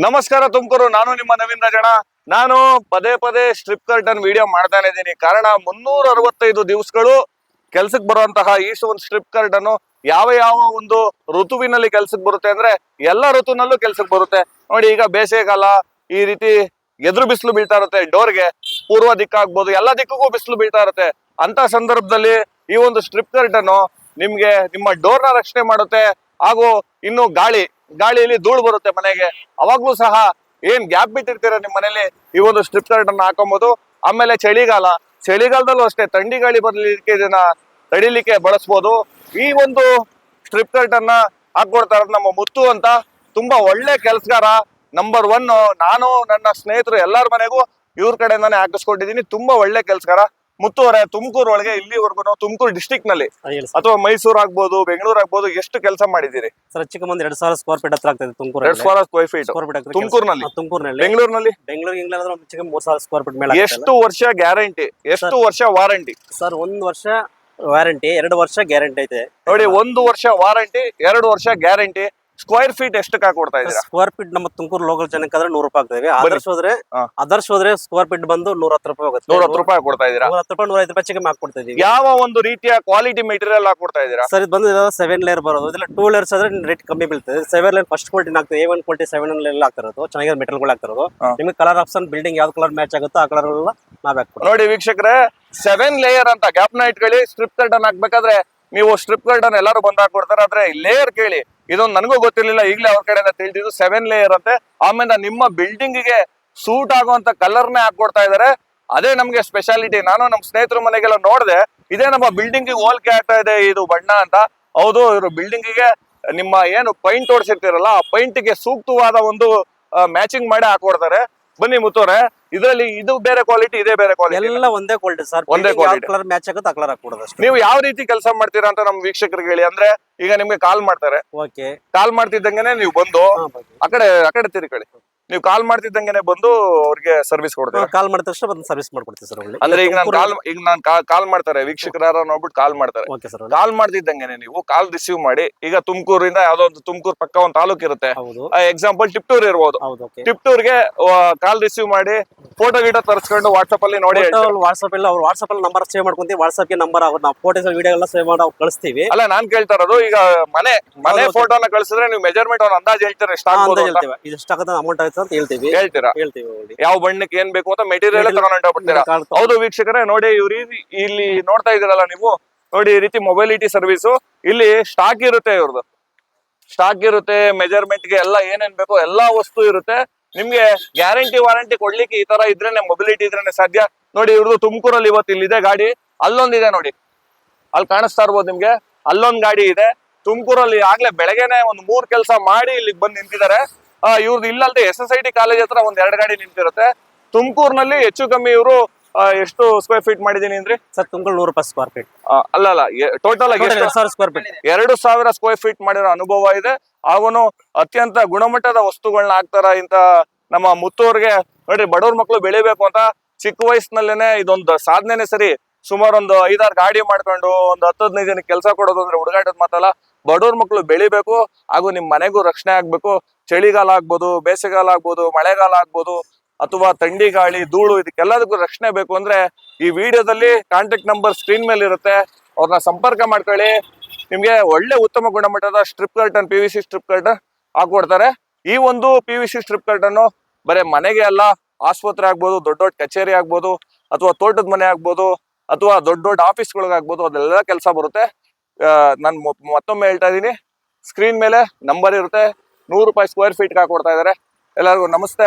ನಮಸ್ಕಾರ ತುಮಕೂರು. ನಾನು ನಿಮ್ಮ ನವೀನ್ ರಾಜಣ್ಣ. ನಾನು ಪದೇ ಪದೇ ಸ್ಟ್ರಿಪ್ ಕರ್ಟನ್ ವಿಡಿಯೋ ಮಾಡ್ತಾನೆ ಇದ್ದೀನಿ. ಕಾರಣ 365 ದಿವಸಗಳು ಕೆಲ್ಸಕ್ಕೆ ಬರುವಂತಹ ಈ ಒಂದು ಸ್ಟ್ರಿಪ್ ಕರ್ಟನ್ ಯಾವ ಯಾವ ಒಂದು ಋತುವಿನಲ್ಲಿ ಕೆಲ್ಸಕ್ಕೆ ಬರುತ್ತೆ ಅಂದ್ರೆ ಎಲ್ಲಾ ಋತುನಲ್ಲೂ ಕೆಲ್ಸಕ್ಕೆ ಬರುತ್ತೆ. ನೋಡಿ, ಈಗ ಬೇಸಿಗೆಗಾಲ ಈ ರೀತಿ ಎದುರು ಬಿಸಿಲು ಬೀಳ್ತಾ ಇರುತ್ತೆ. ಡೋರ್ಗೆ ಪೂರ್ವ ದಿಕ್ಕಾಗ್ಬೋದು, ಎಲ್ಲಾ ದಿಕ್ಕಿಗೂ ಬಿಸಿಲು ಬೀಳ್ತಾ ಇರುತ್ತೆ. ಅಂತ ಸಂದರ್ಭದಲ್ಲಿ ಈ ಒಂದು ಸ್ಟ್ರಿಪ್ ಕರ್ಟನ್ ನಿಮ್ಗೆ ನಿಮ್ಮ ಡೋರ್ನ ರಕ್ಷಣೆ ಮಾಡುತ್ತೆ. ಹಾಗೂ ಇನ್ನು ಗಾಳಿಯಲ್ಲಿ ಧೂಳು ಬರುತ್ತೆ ಮನೆಗೆ, ಅವಾಗ್ಲೂ ಸಹ ಏನ್ ಗ್ಯಾಪ್ ಬಿಟ್ಟಿರ್ತೀರ ನಿಮ್ ಮನೇಲಿ ಈ ಒಂದು ಸ್ಟ್ರಿಪ್ ಕರ್ಟನ್ ಹಾಕೊಬಹುದು. ಆಮೇಲೆ ಚಳಿಗಾಲದಲ್ಲೂ ಅಷ್ಟೇ ಥಂಡಿ ಗಾಳಿ ಬರ್ಲಿಕ್ಕೆ ಇದನ್ನ ತಡಿಲಿಕ್ಕೆ ಬಳಸ್ಬೋದು. ಈ ಒಂದು ಸ್ಟ್ರಿಪ್ ಕರ್ಟನ್ ಹಾಕೊಡ್ತಾ ಇರೋದು ನಮ್ಮ ಮುತ್ತು ಅಂತ, ತುಂಬಾ ಒಳ್ಳೆ ಕೆಲ್ಸಗಾರ. ನಂಬರ್ 1. ನಾನು ನನ್ನ ಸ್ನೇಹಿತರು ಎಲ್ಲಾರ ಮನೆಗೂ ಇವ್ರ ಕಡೆಯಿಂದಾನೆ ಹಾಕಿಸ್ಕೊಟ್ಟಿದ್ದೀನಿ. ತುಂಬಾ ಒಳ್ಳೆ ಕೆಲ್ಸಗಾರ ಮುತ್ತು ಅವರೇ. ತುಮಕೂರು ಒಳಗೆ ಇಲ್ಲಿವರೆಗೂ ತುಮಕೂರು ಡಿಸ್ಟಿಕ್ ನಲ್ಲಿ ಅಥವಾ ಮೈಸೂರು ಆಗ್ಬೋದು, ಬೆಂಗಳೂರು ಆಗ್ಬೋದು, ಎಷ್ಟು ಕೆಲಸ ಮಾಡಿದ್ದೀರಿ ಸರ್? ಚಿಕ್ಕ ಮಂದಿ 2000 ಸ್ಕ್ವೇರ್ ಫೀಟ್ ಹತ್ರ ಆಗ್ತದೆ ತುಮಕೂರು. 2000 ಸ್ಕ್ವೇರ್ ಫೀಟ್ ತುಮಕೂರಿನಲ್ಲಿ. ಬೆಂಗಳೂರಿನಲ್ಲಿ ಬೆಂಗಳೂರು 3000 ಸ್ಕ್ವೇರ್ ಫೀಟ್ ಮೇಲೆ. ಎಷ್ಟು ವರ್ಷ ಗ್ಯಾರಂಟಿ, ಎಷ್ಟು ವರ್ಷ ವಾರಂಟಿ? ಸರ್ 1 ವರ್ಷ ವಾರಂಟಿ, 2 ವರ್ಷ ಗ್ಯಾರಂಟಿ ಐತೆ. ನೋಡಿ, 1 ವರ್ಷ ವಾರಂಟಿ, 2 ವರ್ಷ ಗ್ಯಾರಂಟಿ. ಸ್ಕ್ವೇರ್ ಫೀಟ್ ಎಷ್ಟಕ್ಕೆ ಹಾಕೊಡ್ತಾ ಇದ್ದೀರಾ? ಸ್ಕ್ವೇರ್ ಫೀಟ್ ನಮ್ಮ ತುಮಕೂರು ಲೋಕಲ್ ಜನಕ್ಕೆ ಆದ್ರೆ 100 ರೂಪಾಯಿ ಆಗ್ತದೆ. ಅದರ್ಸ್ ಹೋದ್ರೆ ಸ್ಕ್ವೇರ್ ಫೀಟ್ ಬಂದು 110 ರೂಪಾಯಿ ಆಗುತ್ತೆ. 110 ರೂಪಾಯಿ ಕೊಡ್ತಾ ಇದ್ದೀರಾ? 110 ರೂಪಾಯಿ 105 ರೂಪಾಯಿ ಚಿಕನ್ ಹಾಕೊಡ್ತಾ ಇದೀವಿ. ಯಾವ ಒಂದು ರೀತಿಯ ಕ್ವಾಲಿಟಿ ಮೆಟೀರಿಯಲ್ ಹಾಕೊಡ್ತಾ ಇದ್ದೀರಾ? ಸರ್ ಇದು ಬಂದು 7 ಲೇಯರ್ ಬರೋದು. ಇಲ್ಲ 2 ಲೇಯರ್ಸ್ ಆದ್ರೆ ರೇಟ್ ಕಮ್ಮಿ ಬೀಳ್ತದೆ. 7 ಲೇಯರ್ ಫಸ್ಟ್ ಕ್ವಾಲಿಟಿ ಆಗ್ತದೆ. A1 ಕ್ವಾಲಿಟಿ 7 ಲೇಯರ್ ಆಗ್ತಿರೋದು. ಚೆನ್ನಾಗಿರೋ ಮೆಟೀರಿಯಲ್ ಆಗ್ತಿರೋದು. ನಿಮಗೆ ಕಲರ್ ಆಪ್ಷನ್ ಬಿಲ್ಡಿಂಗ್ ಯಾವ್ದು ಕಲರ್ ಮ್ಯಾಚ್ ಆಗುತ್ತೋ ಆ ಕಲರ್ ಎಲ್ಲ ನಾವೇ ಹಾಕ್ಕೊಡ್ತೀವಿ. ನೋಡಿ ವೀಕ್ಷಕರೇ, 7 ಲೇಯರ್ ಅಂತ ಗ್ಯಾಪ್ ನ ಇಟ್ಕೊಳ್ಳಿ. ಸ್ಟ್ರಿಪ್ ಕರ್ಟನ್ ಹಾಕ್ಬೇಕಾದ್ರೆ ನೀವು ಸ್ಟ್ರಿಪ್ ಕರ್ಟನ್ ಎಲ್ಲರೂ ಬಂದ್ ಹಾಕೊಡ್ತಾರೆ. ಆದ್ರೆ ಲೇಯರ್ ಕೇಳಿ, ಇದೊಂದು ನನಗೂ ಗೊತ್ತಿರ್ಲಿಲ್ಲ, ಈಗಲೇ ಅವ್ರ ಕಡೆಯಿಂದ ತಿಳಿದಿದ್ದು. 7 ಲೇಯರ್ ಅಂತೆ. ಆಮೇಲೆ ನಿಮ್ಮ ಬಿಲ್ಡಿಂಗ್ ಗೆ ಸೂಟ್ ಆಗುವಂತ ಕಲರ್ನೇ ಹಾಕೊಡ್ತಾ ಇದಾರೆ. ಅದೇ ನಮ್ಗೆ ಸ್ಪೆಷಾಲಿಟಿ. ನಾನು ನಮ್ಮ ಸ್ನೇಹಿತರ ಮನೆಗೆಲ್ಲ ನೋಡಿದೆ, ಇದೇ ನಮ್ಮ ಬಿಲ್ಡಿಂಗ್ ಗೆ ಹೋಲಿಕೆ ಆಗ್ತಾ ಇದೆ ಇದು ಬಣ್ಣ ಅಂತ. ಹೌದು, ಇವರು ಬಿಲ್ಡಿಂಗ್ ಗೆ ನಿಮ್ಮ ಏನು ಪೈಂಟ್ ಓಡಿಸಿರ್ತೀರಲ್ಲ, ಆ ಪೈಂಟ್ ಗೆ ಸೂಕ್ತವಾದ ಒಂದು ಮ್ಯಾಚಿಂಗ್ ಮಾಡಿ ಹಾಕೊಡ್ತಾರೆ. ಬನ್ನಿ ಮುತ್ತೋರೆ, ಇದರಲ್ಲಿ ಇದು ಬೇರೆ ಕ್ವಾಲಿಟಿ, ಇದೇ ಬೇರೆ ಕ್ವಾಲಿಟಿ, ಎಲ್ಲ ಒಂದೇ ಕ್ವಾಲಿಟಿ ಸರ್. ಒಂದೇ ಕ್ವಾಲಿಟಿ. ಕಲರ್ ಮ್ಯಾಚ್ ಆಗುತ್ತೆ ಆ ಕಲರ್ ಹಾಕೊಡೋದು ಅಷ್ಟೇ. ನೀವು ಯಾವ ರೀತಿ ಕೆಲಸ ಮಾಡ್ತೀರಾ ಅಂತ ನಮ್ಮ ವೀಕ್ಷಕರಿಗೆ ಹೇಳಿ. ಅಂದ್ರೆ ಈಗ ನಿಮ್ಗೆ ಕಾಲ್ ಮಾಡ್ತಾರೆ, ಓಕೆ, ಕಾಲ್ ಮಾಡ್ತಿದ್ದಂಗೆನೆ ನೀವು ಬಂದು ಆ ಕಡೆ ತಿರುಗಳಿ. ನೀವು ಕಾಲ್ ಮಾಡ್ತಿದ್ದಂಗೆನೆ ಬಂದು ಅವ್ರಿಗೆ ಸರ್ವಿಸ್ ಕೊಡ್ತೀರಾ? ಕಾಲ್ ಮಾಡಿದ ತಕ್ಷಣ ಬಂದು ಸರ್ವಿಸ್ ಮಾಡ್ಕೊಡ್ತೀವಿ ಸರ್. ಅಂದ್ರೆ ಈಗ ನಾನು ಕಾಲ್ ಮಾಡ್ತಾರೆ, ವೀಕ್ಷಕರ ನೋಡ್ಬಿಟ್ಟು ಕಾಲ್ ಮಾಡ್ತಾರೆ. ಕಾಲ್ ಮಾಡ್ತಿದ್ದಂಗೆನೆ ನೀವು ಕಾಲ್ ರಿಸೀವ್ ಮಾಡಿ, ಈಗ ತುಮಕೂರಿಂದ ಯಾವ್ದೋ ಒಂದು ತುಮಕೂರು ಪಕ್ಕ ಒಂದು ತಾಲೂಕು ಇರುತ್ತೆ, ಎಕ್ಸಾಂಪಲ್ ಟಿಪ್ಟೂರ್ ಇರ್ಬೋದು. ಟಿಪ್ಟೂರ್ಗೆ ಕಾಲ್ ರಿಸೀವ್ ಮಾಡಿ ಫೋಟೋ ಗೀಟೋ ತರಿಸ್ಕೊಂಡು ವಾಟ್ಸ್ಆಪ್ ಅಲ್ಲಿ ನೋಡಿ. ವಾಟ್ಸ್ಆಪ್ ಅಲ್ಲಿ ನಂಬರ್ ಸೇವ್ ಮಾಡ್ಕೊಂತೀವಿ. ವಾಟ್ಸ್ಆಪ್ ಗೆ ನಂಬರ್ ನಾವು ಫೋಟೋಸ್ ವಿಡಿಯೋ ಎಲ್ಲ ಸೇವ್ ಮಾಡಿ ಕಳಿಸ್ತೀವಿ. ಅಲ್ಲ, ನಾನ್ ಕೇಳ್ತಾ ಇರೋದು, ಈಗ ಮನೆ ಫೋಟೋನ ಕಳಿಸಿದ್ರೆ ನೀವು ಮೆಜರ್ಮೆಂಟ್ ಒಂದು ಅಂದಾಜ್ ಹೇಳ್ತೀರಾ? ಇಷ್ಟಾಗದ ಅಮೌಂಟ್ ಆಗುತ್ತೆ ಅಂತ ಹೇಳ್ತೀವಿ. ಯಾವ ಬಣ್ಣಕ್ಕೆ ಏನ್ ಬೇಕು ಅಂತ ಮೆಟೀರಿಯಲ್ ತಗೊಂಡ್ಬಿಡ್ತೀರಾ? ಹೌದು ವೀಕ್ಷಕರೇ, ನೋಡಿ ಇವ್ರು ಇಲ್ಲಿ ನೋಡ್ತಾ ಇದೀರಲ್ಲ ನೀವು, ನೋಡಿ ಈ ರೀತಿ ಮೊಬೈಲಿಟಿ ಸರ್ವಿಸ್ ಇಲ್ಲಿ ಸ್ಟಾಕ್ ಇರುತ್ತೆ. ಇವ್ರದ್ದು ಸ್ಟಾಕ್ ಇರುತ್ತೆ, ಮೆಜರ್ಮೆಂಟ್ ಗೆ ಎಲ್ಲ ಏನೇನ್ ಬೇಕೋ ಎಲ್ಲಾ ವಸ್ತು ಇರುತ್ತೆ. ನಿಮ್ಗೆ ಗ್ಯಾರಂಟಿ ವಾರಂಟಿ ಕೊಡ್ಲಿಕ್ಕೆ ಈ ತರ ಇದ್ರೇನೆ, ಮೊಬಿಲಿಟಿ ಇದ್ರೇನೆ ಸಾಧ್ಯ. ನೋಡಿ ಇವ್ರದ್ದು ತುಮಕೂರಲ್ಲಿ ಇವತ್ತು ಇಲ್ಲಿದೆ ಗಾಡಿ, ಅಲ್ಲೊಂದಿದೆ ನೋಡಿ, ಅಲ್ಲಿ ಕಾಣಿಸ್ತಾ ಇರ್ಬೋದು ನಿಮ್ಗೆ, ಅಲ್ಲೊಂದ್ ಗಾಡಿ ಇದೆ. ತುಮಕೂರಲ್ಲಿ ಆಗ್ಲೇ ಬೆಳಗ್ಗೆನೆ ಒಂದು 3 ಕೆಲಸ ಮಾಡಿ ಇಲ್ಲಿಗೆ ಬಂದು ನಿಂತಿದ್ದಾರೆ. ಇವ್ರದ್ದು ಇಲ್ಲದೆ SSIT ಕಾಲೇಜ್ ಹತ್ರ ಒಂದ್ 2 ಗಾಡಿ ನಿಂತಿರುತ್ತೆ. ತುಮಕೂರಿನಲ್ಲಿ ಹೆಚ್ಚು ಕಮ್ಮಿ ಇವರು ಎಷ್ಟು ಸ್ಕ್ವೇರ್ ಫೀಟ್ ಮಾಡಿದೀನಿ ಅಂದ್ರೆ ಸರ್? ತುಮಕೂರು 100 ರೂಪಾಯಿ ಸ್ಕ್ವೇರ್ ಫೀಟ್. ಅಲ್ಲ, ಟೋಟಲ್ ಆಗಿ 2000 ಸ್ಕ್ವೇರ್ ಫೀಟ್, 2000 ಸ್ಕ್ವೇರ್ ಫೀಟ್ ಮಾಡಿರೋ ಅನುಭವ ಇದೆ. ಅವನು ಅತ್ಯಂತ ಗುಣಮಟ್ಟದ ವಸ್ತುಗಳನ್ನ ಹಾಕ್ತಾರ ಇಂತ ನಮ್ಮ ಮುತ್ತೂರ್ಗೆ. ನೋಡಿ, ಬಡವ್ರ ಮಕ್ಳು ಬೆಳಿಬೇಕು ಅಂತ ಚಿಕ್ಕ ವಯಸ್ಸಿನಲ್ಲೇನೆ ಇದೊಂದು ಸಾಧನೆನೆ ಸರಿ. ಸುಮಾರು ಒಂದು 5-6 ಗಾಡಿ ಮಾಡ್ಕೊಂಡು ಒಂದು 10-15 ಜನಕ್ಕೆ ಕೆಲಸ ಕೊಡೋದು ಅಂದ್ರೆ ಹುಡುಗಾಟದ ಮಾತಲ್ಲ. ಬಡವ್ರ ಮಕ್ಳು ಬೆಳಿಬೇಕು, ಹಾಗೂ ನಿಮ್ ಮನೆಗೂ ರಕ್ಷಣೆ ಆಗ್ಬೇಕು. ಚಳಿಗಾಲ ಆಗ್ಬೋದು, ಬೇಸಿಗೆಗಾಲ ಆಗ್ಬೋದು, ಮಳೆಗಾಲ ಆಗ್ಬೋದು, ಅಥವಾ ಥಂಡಿ ಗಾಳಿ ಧೂಳು, ಇದಕ್ಕೆಲ್ಲದಕ್ಕೂ ರಕ್ಷಣೆ ಬೇಕು ಅಂದ್ರೆ ಈ ವಿಡಿಯೋದಲ್ಲಿ ಕಾಂಟ್ಯಾಕ್ಟ್ ನಂಬರ್ ಸ್ಕ್ರೀನ್ ಮೇಲೆ ಇರುತ್ತೆ, ಅವ್ರನ್ನ ಸಂಪರ್ಕ ಮಾಡ್ಕೊಳ್ಳಿ. ನಿಮ್ಗೆ ಒಳ್ಳೆ ಉತ್ತಮ ಗುಣಮಟ್ಟದ strip curtain, PVC strip curtain ಹಾಕೊಡ್ತಾರೆ. ಈ ಒಂದು PVC ಸ್ಟ್ರಿಪ್ ಕರ್ಟನ್ ಬರೀ ಮನೆಗೆ ಅಲ್ಲ, ಆಸ್ಪತ್ರೆ ಆಗ್ಬೋದು, ದೊಡ್ಡ ದೊಡ್ಡ ಕಚೇರಿ ಆಗ್ಬೋದು, ಅಥವಾ ತೋಟದ ಮನೆ ಆಗ್ಬೋದು, ಅಥವಾ ದೊಡ್ಡ ದೊಡ್ಡ ಆಫೀಸ್ಗಳಿಗಾಗ್ಬೋದು, ಅದೆಲ್ಲ ಕೆಲಸ ಬರುತ್ತೆ. ನಾನು ಮತ್ತೊಮ್ಮೆ ಹೇಳ್ತಾ ಇದ್ದೀನಿ, ಸ್ಕ್ರೀನ್ ಮೇಲೆ ನಂಬರ್ ಇರುತ್ತೆ. 100 ರೂಪಾಯಿ ಸ್ಕ್ವೇರ್ ಫೀಟ್ಗೆ ಹಾಕೊಡ್ತಾ ಇದಾರೆ. ಎಲ್ಲರಿಗೂ ನಮಸ್ತೆ.